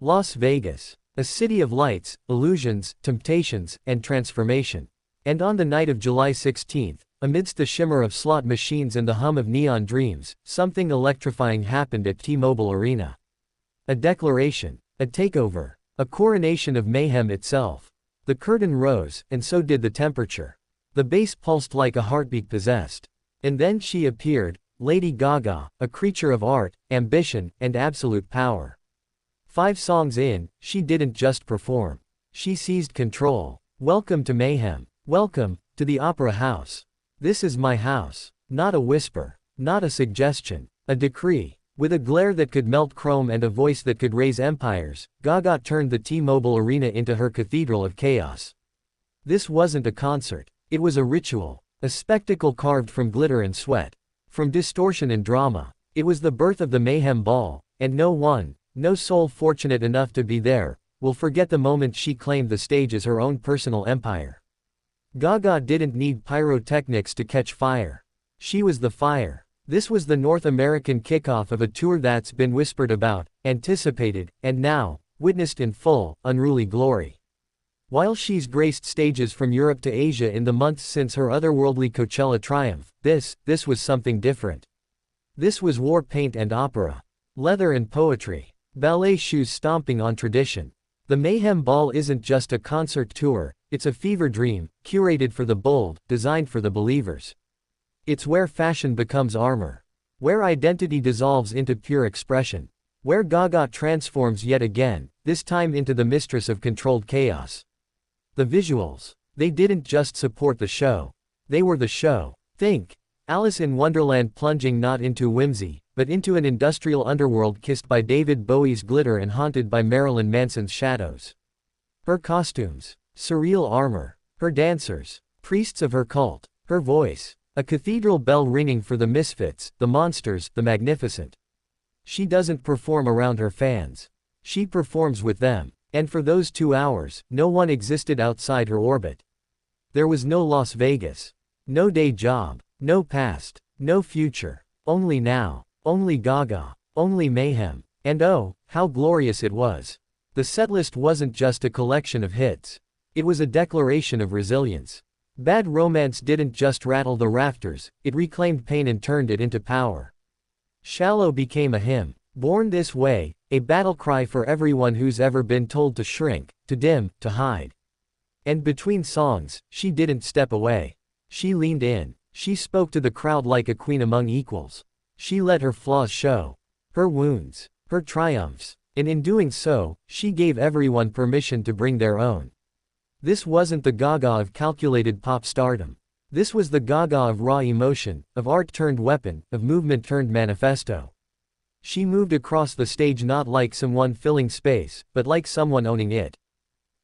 Las Vegas. A city of lights, illusions, temptations, and transformation. And on the night of July 16th, amidst the shimmer of slot machines and the hum of neon dreams, something electrifying happened at T-Mobile Arena. A declaration. A takeover. A coronation of mayhem itself. The curtain rose, and so did the temperature. The bass pulsed like a heartbeat possessed. And then she appeared, Lady Gaga, a creature of art, ambition, and absolute power. 5 songs in, she didn't just perform. She seized control. Welcome to mayhem. Welcome to the Opera House. This is my house. Not a whisper. Not a suggestion. A decree. With a glare that could melt chrome and a voice that could raise empires, Gaga turned the T-Mobile Arena into her cathedral of chaos. This wasn't a concert. It was a ritual. A spectacle carved from glitter and sweat. From distortion and drama. It was the birth of the Mayhem Ball, and no soul fortunate enough to be there, will forget the moment she claimed the stage as her own personal empire. Gaga didn't need pyrotechnics to catch fire. She was the fire. This was the North American kickoff of a tour that's been whispered about, anticipated, and now, witnessed in full, unruly glory. While she's graced stages from Europe to Asia in the months since her otherworldly Coachella triumph, this was something different. This was war paint and opera. Leather and poetry. Ballet shoes stomping on tradition. The Mayhem Ball isn't just a concert tour, it's a fever dream, curated for the bold, designed for the believers. It's where fashion becomes armor. Where identity dissolves into pure expression. Where Gaga transforms yet again, this time into the mistress of controlled chaos. The visuals. They didn't just support the show. They were the show. Think Alice in Wonderland plunging not into whimsy, but into an industrial underworld kissed by David Bowie's glitter and haunted by Marilyn Manson's shadows. Her costumes. Surreal armor. Her dancers. Priests of her cult. Her voice. A cathedral bell ringing for the misfits, the monsters, the magnificent. She doesn't perform around her fans. She performs with them. And for those 2 hours, no one existed outside her orbit. There was no Las Vegas. No day job. No past. No future. Only now. Only Gaga. Only mayhem. And oh, how glorious it was. The setlist wasn't just a collection of hits. It was a declaration of resilience. Bad Romance didn't just rattle the rafters, it reclaimed pain and turned it into power. Shallow became a hymn. Born This Way, a battle cry for everyone who's ever been told to shrink, to dim, to hide. And between songs, she didn't step away. She leaned in. She spoke to the crowd like a queen among equals. She let her flaws show. Her wounds. Her triumphs. And in doing so, she gave everyone permission to bring their own. This wasn't the Gaga of calculated pop stardom. This was the Gaga of raw emotion, of art turned weapon, of movement turned manifesto. She moved across the stage not like someone filling space, but like someone owning it.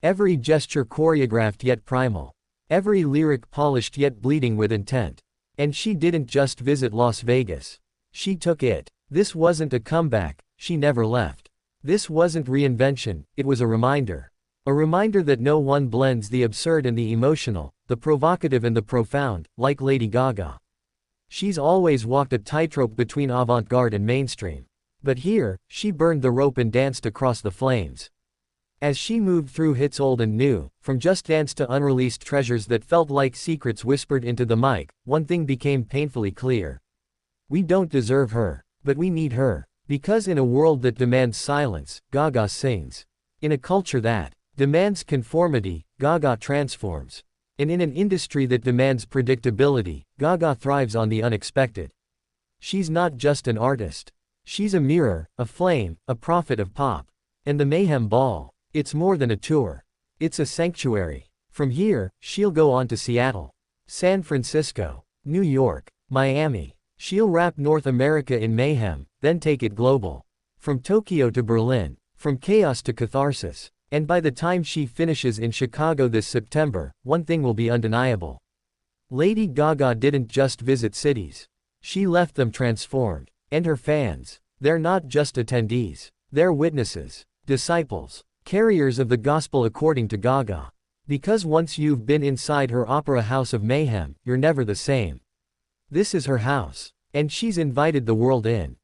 Every gesture choreographed yet primal. Every lyric polished yet bleeding with intent. And she didn't just visit Las Vegas. She took it. This wasn't a comeback, she never left. This wasn't reinvention, it was a reminder. A reminder that no one blends the absurd and the emotional, the provocative and the profound, like Lady Gaga. She's always walked a tightrope between avant-garde and mainstream. But here, she burned the rope and danced across the flames. As she moved through hits old and new, from Just Dance to unreleased treasures that felt like secrets whispered into the mic, one thing became painfully clear. We don't deserve her, but we need her. Because in a world that demands silence, Gaga sings. In a culture that demands conformity, Gaga transforms. And in an industry that demands predictability, Gaga thrives on the unexpected. She's not just an artist. She's a mirror, a flame, a prophet of pop. And the Mayhem Ball, it's more than a tour. It's a sanctuary. From here, she'll go on to Seattle, San Francisco, New York, Miami. She'll wrap North America in mayhem, then take it global. From Tokyo to Berlin, from chaos to catharsis. And by the time she finishes in Chicago this September, one thing will be undeniable. Lady Gaga didn't just visit cities. She left them transformed. And her fans, they're not just attendees. They're witnesses, disciples, carriers of the gospel according to Gaga. Because once you've been inside her opera house of mayhem, you're never the same. This is her house. And she's invited the world in.